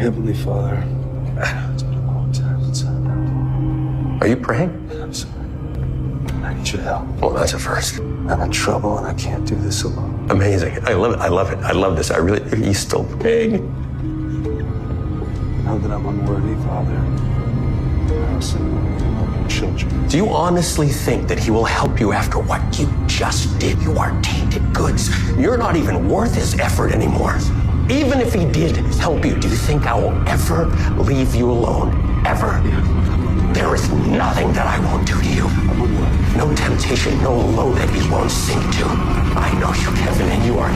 Heavenly Father, it's been a long time since I know. Are you praying? I'm sorry. I need your help. Well, that's a first. I'm in trouble and I can't do this alone. Amazing. I love it. I love it. I love this. He's still praying. I know that I'm unworthy, Father. I also know that you love your children. Do you honestly think that he will help you after what you just did? You are tainted goods. You're not even worth his effort anymore. Even if he did help you, do you think I will ever leave you alone? Ever? There is nothing that I won't do to you. No temptation, no low that he won't sink to. I know you, Kevin, and you are